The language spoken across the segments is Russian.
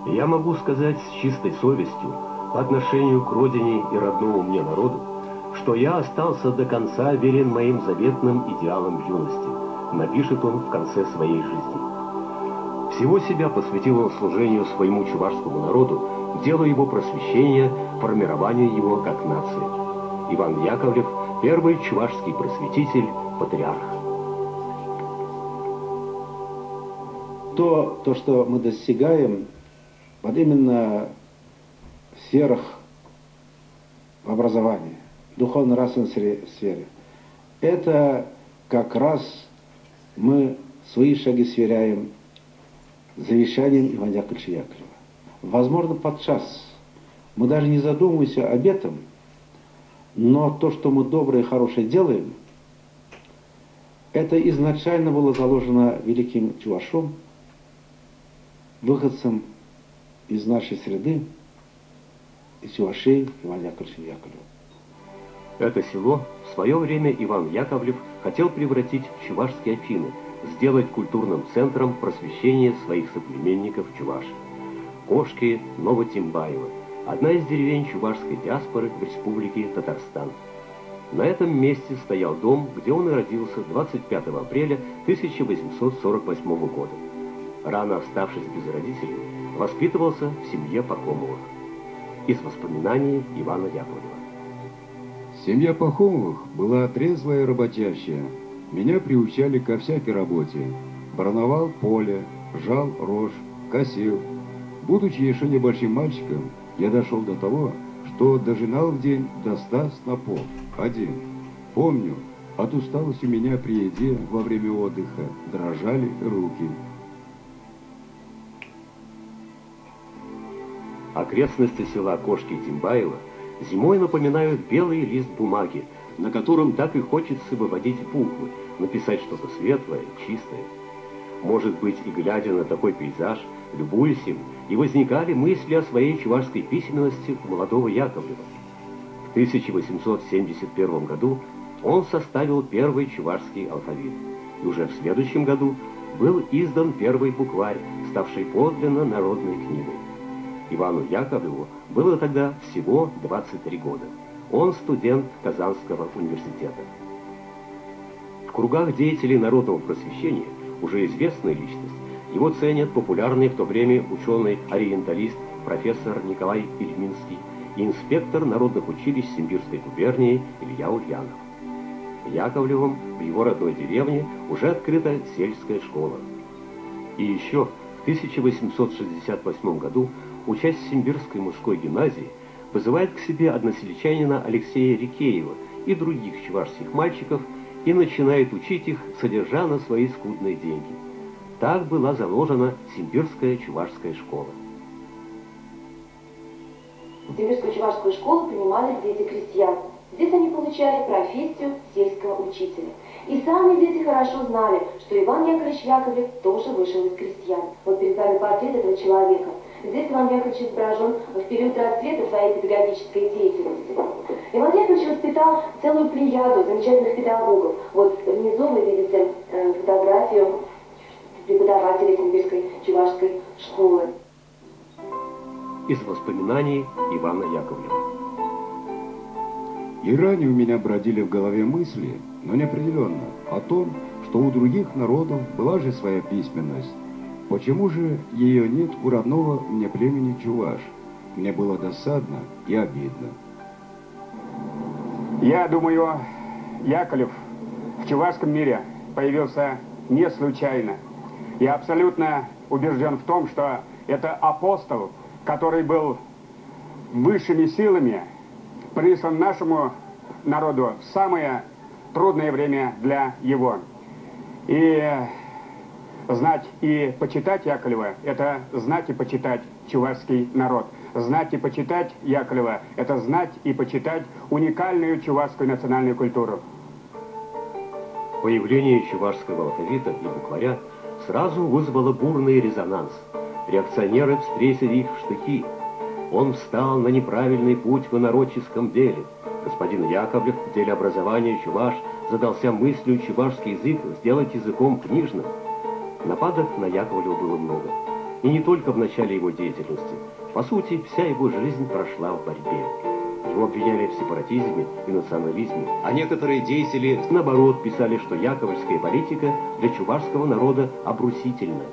Я могу сказать с чистой совестью по отношению к родине и родному мне народу, что я остался до конца верен моим заветным идеалам юности, напишет он в конце своей жизни. Всего себя посвятил он служению своему чувашскому народу, делу его просвещения, формированию его как нации. Иван Яковлев – первый чувашский просветитель, патриарх. То, что мы достигаем, вот именно в сферах образования, духовно-нравственной сфере, это как раз мы свои шаги сверяем с завещанием Ивана Яковлевича Яковлева. Возможно, подчас мы даже не задумываемся об этом, но то, что мы доброе и хорошее делаем, это изначально было заложено великим чувашом, выходцем из нашей среды, из чувашей Ивана Яковлевича Яковлева. Это село в свое время Иван Яковлев хотел превратить в чувашские Афины, сделать культурным центром просвещения своих соплеменников чуваш. Кошки Новотимбаева, одна из деревень чувашской диаспоры в республике Татарстан. На этом месте стоял дом, где он и родился 25 апреля 1848 года. Рано оставшись без родителей, воспитывался в семье Пахомовых. Из воспоминаний Ивана Яковлева. Семья Пахомовых была трезвая и работящая. Меня приучали ко всякой работе. Барановал поле, жал рожь, косил. Будучи еще небольшим мальчиком, я дошел до того, что дожинал в день до 100 снопов, один. Помню, от усталости у меня при еде во время отдыха дрожали руки. Окрестности села Кошки-Тимбаева зимой напоминают белый лист бумаги, на котором так и хочется выводить буквы, написать что-то светлое, чистое. Может быть, и глядя на такой пейзаж, любуясь им, и возникали мысли о своей чувашской письменности у молодого Яковлева. В 1871 году он составил первый чувашский алфавит, и уже в следующем году был издан первый букварь, ставший подлинно народной книгой. Ивану Яковлеву было тогда всего 23 года. Он студент Казанского университета. В кругах деятелей народного просвещения уже известная личность. Его ценят популярный в то время ученый-ориенталист профессор Николай Ильминский и инспектор народных училищ Симбирской губернии Илья Ульянов. Яковлевым в его родной деревне уже открыта сельская школа. И еще в 1868 году, учась в Симбирской мужской гимназии, вызывает к себе односельчанина Алексея Рикеева и других чувашских мальчиков и начинает учить их, содержа на свои скудные деньги. Так была заложена Симбирская чувашская школа. В Симбирскую чувашскую школу принимали дети крестьян. Здесь они получали профессию сельского учителя. И сами дети хорошо знали, что Иван Яковлевич Яковлев тоже вышел из крестьян. Вот перед вами портрет этого человека. Здесь Иван Яковлевич изображен в период расцвета своей педагогической деятельности. Иван Яковлевич воспитал целую плеяду замечательных педагогов. Вот внизу вы видите фотографию преподавателей Симбирской чувашской школы. Из воспоминаний Ивана Яковлева. И ранее у меня бродили в голове мысли, но неопределенно, о том, что у других народов была же своя письменность. Почему же ее нет у родного мне племени чуваш? Мне было досадно и обидно. Я думаю, Яковлев в чувашском мире появился не случайно. Я абсолютно убежден в том, что это апостол, который был высшими силами прислан нашему народу в самое трудное время для его. И знать и почитать Яковлева – это знать и почитать чувашский народ. Знать и почитать Яковлева – это знать и почитать уникальную чувашскую национальную культуру. Появление чувашского алфавита и букваря сразу вызвало бурный резонанс. Реакционеры встретили их в штыки. Он встал на неправильный путь в инородческом деле. Господин Яковлев в деле образования чуваш задался мыслью чувашский язык сделать языком книжным. Нападок на Яковлева было много. И не только в начале его деятельности. По сути, вся его жизнь прошла в борьбе. Его обвиняли в сепаратизме и национализме, а некоторые деятели, наоборот, писали, что яковлевская политика для чувашского народа обрусительна.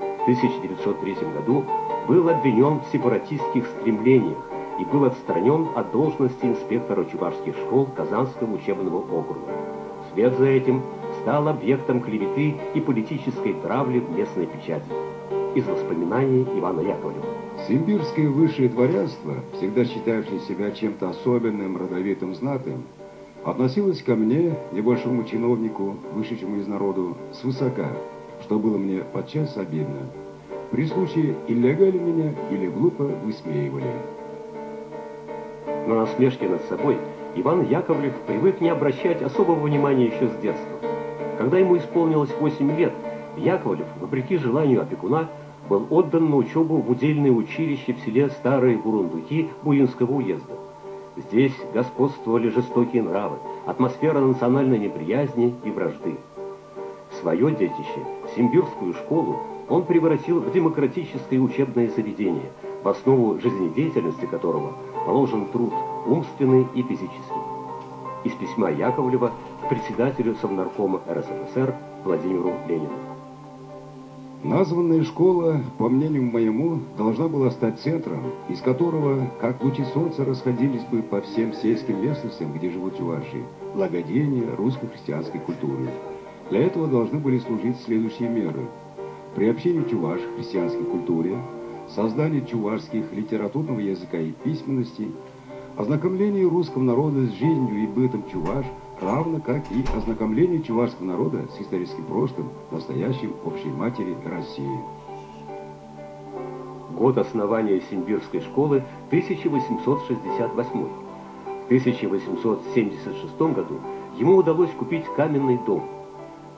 В 1903 году был обвинен в сепаратистских стремлениях и был отстранен от должности инспектора чувашских школ Казанского учебного округа. Вслед за этим стал объектом клеветы и политической травли в местной печати. Из воспоминаний Ивана Яковлева. Симбирское высшее дворянство, всегда считавшее себя чем-то особенным, родовитым, знатным, относилось ко мне, небольшому чиновнику, вышедшему из народу, свысока, что было мне подчас обидно. При случае или лягали меня, или глупо высмеивали. На насмешки над собой Иван Яковлев привык не обращать особого внимания еще с детства. Когда ему исполнилось 8 лет, Яковлев, вопреки желанию опекуна, был отдан на учебу в удельное училище в селе Старые Бурундуки Буинского уезда. Здесь господствовали жестокие нравы, атмосфера национальной неприязни и вражды. Свое детище, Симбирскую школу, он превратил в демократическое учебное заведение, в основу жизнедеятельности которого положен труд умственный и физический. Из письма Яковлева к председателю Совнаркома РСФСР Владимиру Ленину. Названная школа, по мнению моему, должна была стать центром, из которого, как лучи солнца, расходились бы по всем сельским местностям, где живут чуваши, благодеяния русско-христианской культуры. Для этого должны были служить следующие меры: приобщение чуваш к христианской культуре, создание чувашских литературного языка и письменности, ознакомление русского народа с жизнью и бытом чуваш, равно как и ознакомление чувашского народа с историческим прошлым, настоящим общей матери России. Год основания Симбирской школы 1868. В 1876 году ему удалось купить каменный дом.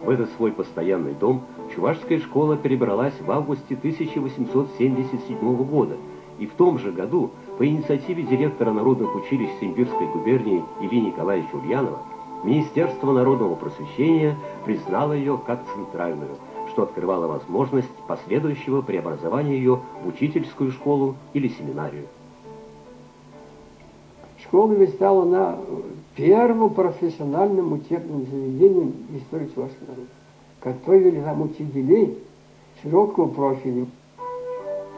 В этот свой постоянный дом чувашская школа перебралась в августе 1877 года, и в том же году по инициативе директора народных училищ Симбирской губернии Ильи Николаевича Ульянова Министерство народного просвещения признало ее как центральную, что открывало возможность последующего преобразования ее в учительскую школу или семинарию. Школа ведь стала на первым профессиональным учебным заведением истории чувашского народа. Готовили там учителей широкого профиля.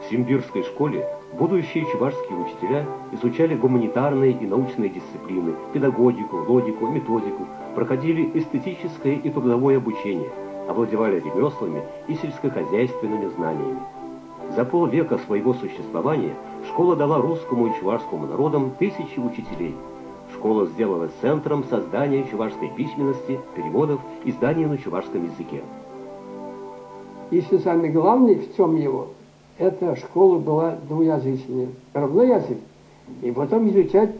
В Симбирской школе будущие чувашские учителя изучали гуманитарные и научные дисциплины, педагогику, логику, методику, проходили эстетическое и трудовое обучение, овладевали ремеслами и сельскохозяйственными знаниями. За полвека своего существования школа дала русскому и чувашскому народам тысячи учителей. Школа сделалась центром создания чувашской письменности, переводов, изданий на чувашском языке. Если самый главный в чем его, эта школа была двуязычная. Родной язык. И потом изучать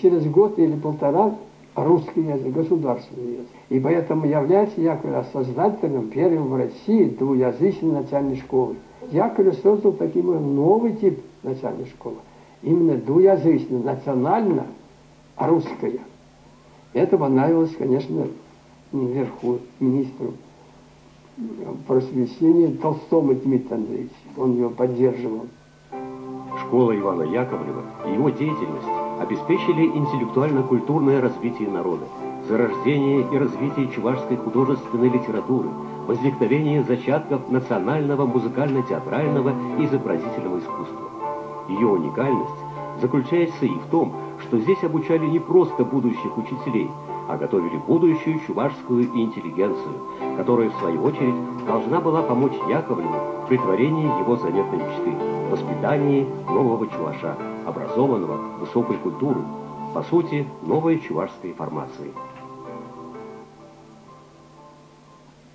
через год или полтора русский язык, государственный язык. И поэтому является Яковлев создателем первой в России двуязычной начальной школы. Яковлев создал таким новый тип начальной школы. Именно двуязычная, национально-русская. Это понравилось, конечно, наверху, министру просвещения Толстому Дмитрию Андреевичу. Он его поддерживал. Школа Ивана Яковлева и его деятельность обеспечили интеллектуально-культурное развитие народа, зарождение и развитие чувашской художественной литературы, возникновение зачатков национального музыкально-театрального и изобразительного искусства. Ее уникальность заключается и в том, что здесь обучали не просто будущих учителей, а готовили будущую чувашскую интеллигенцию, которая, в свою очередь, должна была помочь Яковлеву в претворении его заветной мечты, в воспитании нового чуваша, образованного высокой культурой, по сути, новой чувашской формации.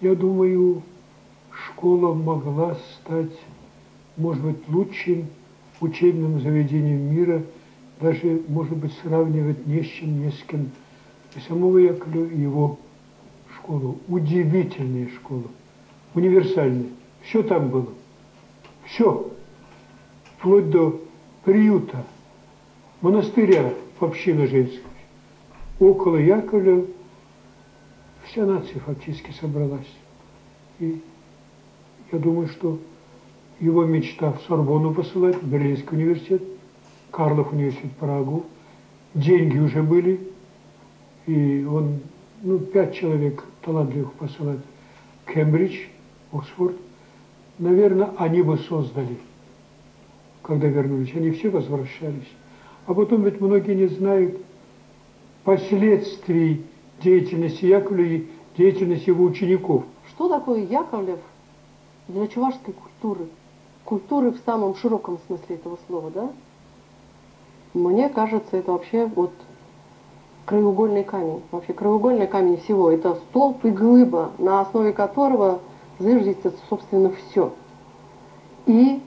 Я думаю, школа могла стать, может быть, лучшим учебным заведением мира, даже, может быть, сравнивать не с чем, не с кем. И самого Яковлева, и его школу. Удивительная школа, универсальная. Все там было. Все. Вплоть до приюта, монастыря, община женская. Около Яковлева вся нация фактически собралась. И я думаю, что его мечта в Сорбонну посылать, в Берлинский университет, Карлов университет, Прагу. Деньги уже были, и он, 5 человек талантливых посылать в Кембридж, Оксфорд. Наверное, они бы создали, когда вернулись. Они все возвращались. А потом ведь многие не знают последствий деятельности Яковлева и деятельности его учеников. Что такое Яковлев для чувашской культуры? Культуры в самом широком смысле этого слова, да? Мне кажется, это вообще вот краеугольный камень. Вообще краеугольный камень всего. Это столб и глыба, на основе которого зиждется, собственно, все. И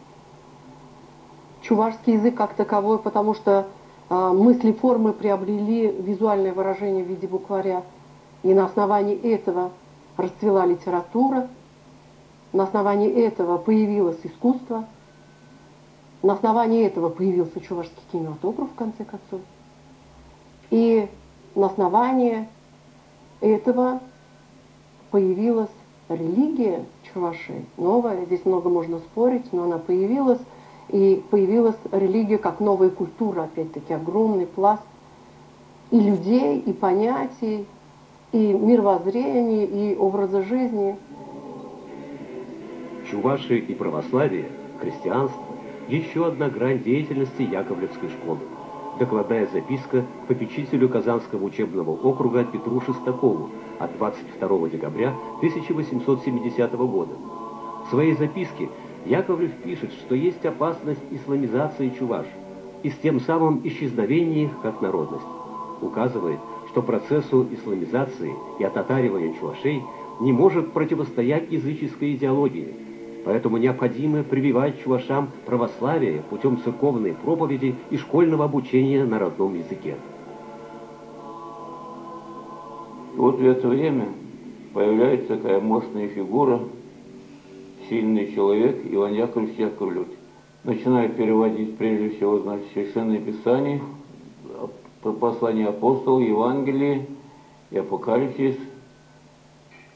чувашский язык как таковой, потому что мысли формы приобрели визуальное выражение в виде букваря. И на основании этого расцвела литература, на основании этого появилось искусство, на основании этого появился чувашский кинематограф, в конце концов. И на основании этого появилась религия Чувашии, новая, здесь много можно спорить, но она появилась, и появилась религия как новая культура, опять-таки, огромный пласт и людей, и понятий, и мировоззрения, и образа жизни. Чуваши и православие, христианство – еще одна грань деятельности Яковлевской школы. Докладная записка попечителю Казанского учебного округа Петру Шестакову от 22 декабря 1870 года. В своей записке Яковлев пишет, что есть опасность исламизации чуваш и с тем самым исчезновения их как народность. Указывает, что процессу исламизации и отатаривания чувашей не может противостоять языческая идеология. Поэтому необходимо прививать чувашам православие путем церковной проповеди и школьного обучения на родном языке. Вот в это время появляется такая мощная фигура, сильный человек Иван Яковлевич Яковлев. Начинает переводить прежде всего, Священное Писание, послания апостолов, Евангелие, и Апокалипсис,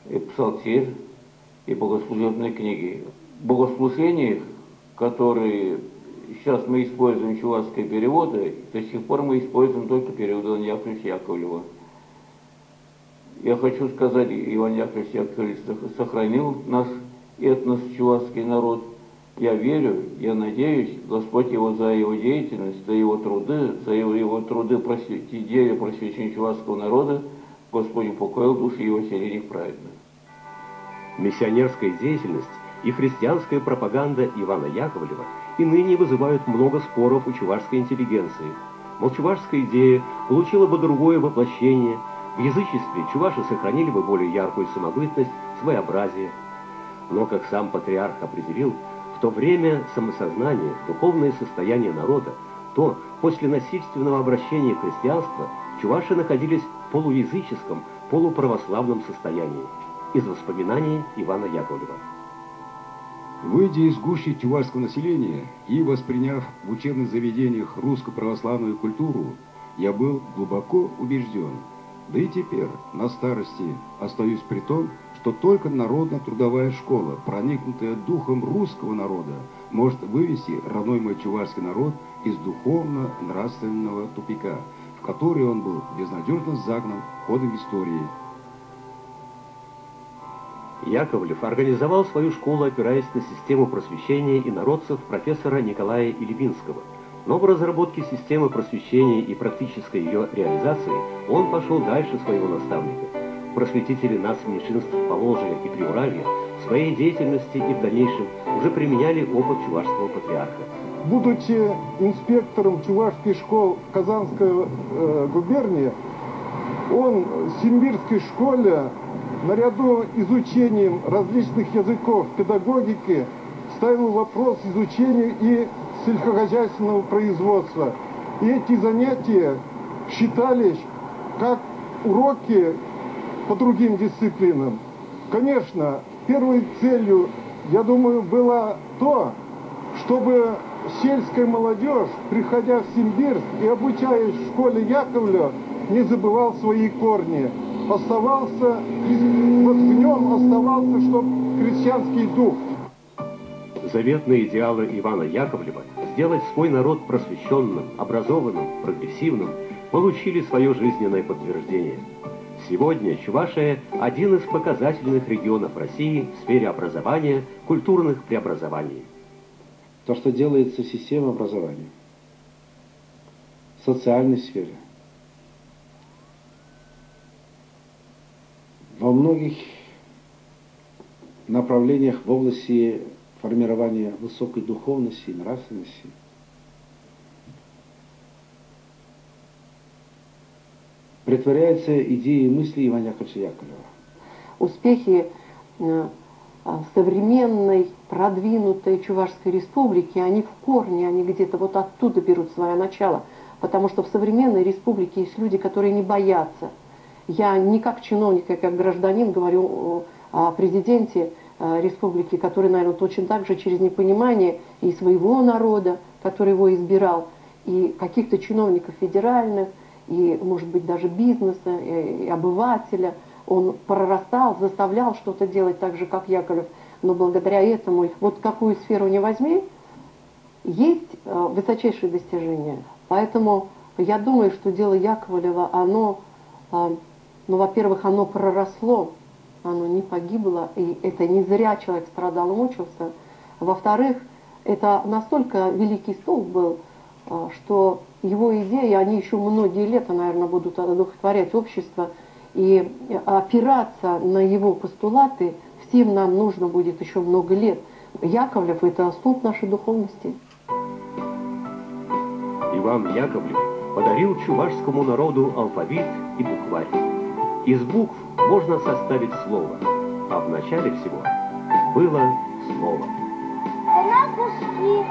и Псалтирь, и богослужебные книги. В богослужениях, которые сейчас мы используем чувашские переводы, до сих пор мы используем только перевод Ивана Яковлевича Яковлева. Я хочу сказать, Иван Яковлевич Яковлевич сохранил наш этнос, чувашский народ. Я верю, я надеюсь, Господь его за его деятельность, за его труды, идею просвещения чувашского народа, Господь упокоил души его селениях праведно. Миссионерская деятельность и христианская пропаганда Ивана Яковлева и ныне вызывают много споров у чувашской интеллигенции. Мол, чувашская идея получила бы другое воплощение, в язычестве чуваши сохранили бы более яркую самобытность, своеобразие. Но, как сам патриарх определил, в то время самосознание, духовное состояние народа, то после насильственного обращения в христианство чуваши находились в полуязыческом, полуправославном состоянии. Из воспоминаний Ивана Яковлева. Выйдя из гущи чувашского населения и восприняв в учебных заведениях русско-православную культуру, я был глубоко убежден, да и теперь, на старости, остаюсь при том, что только народно-трудовая школа, проникнутая духом русского народа, может вывести родной мой чувашский народ из духовно-нравственного тупика, в который он был безнадежно загнан ходом истории. Яковлев организовал свою школу, опираясь на систему просвещения инородцев профессора Николая Илибинского. Но в разработке системы просвещения и практической ее реализации он пошел дальше своего наставника. Просветители нацменьшинств Поволжья и Приуралья в своей деятельности и в дальнейшем уже применяли опыт чувашского патриарха. Будучи инспектором чувашских школ Казанской губернии, он в Симбирской школе наряду изучением различных языков педагогики ставил вопрос изучения и сельскохозяйственного производства. И эти занятия считались как уроки по другим дисциплинам. Конечно, первой целью, я думаю, было то, чтобы сельская молодежь, приходя в Симбирск и обучаясь в школе Яковлева, не забывал свои корни. Оставался, вот в нем оставался, чтобы крестьянский дух. Заветные идеалы Ивана Яковлева сделать свой народ просвещенным, образованным, прогрессивным получили свое жизненное подтверждение. Сегодня Чувашия – один из показательных регионов России в сфере образования, культурных преобразований. То, что делается в системе образования, в социальной сфере, во многих направлениях в области формирования высокой духовности и нравственности, претворяются идеи и мысли Ивана Яковлевича Яковлева. Успехи современной, продвинутой Чувашской республики, они в корне, они где-то вот оттуда берут свое начало. Потому что в современной республике есть люди, которые не боятся. Я не как чиновник, а как гражданин говорю о президенте республики, который, наверное, точно так же через непонимание и своего народа, который его избирал, и каких-то чиновников федеральных, и, может быть, даже бизнеса, и обывателя, он прорастал, заставлял что-то делать так же, как Яковлев. Но благодаря этому, вот какую сферу не возьми, есть высочайшие достижения. Поэтому я думаю, что дело Яковлева, оно, во-первых, оно проросло, оно не погибло, и это не зря человек страдал, мучился. Во-вторых, это настолько великий столб был, что его идеи, они еще многие лета, наверное, будут одухотворять общество, и опираться на его постулаты всем нам нужно будет еще много лет. Яковлев – это столб нашей духовности. Иван Яковлев подарил чувашскому народу алфавит и букварь. Из букв можно составить слово, а в начале всего было слово. Она куски,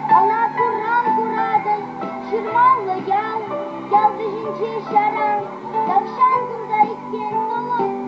она куранку радость, ширмала ял дыжинче шарам, давшан кургаик пен толок.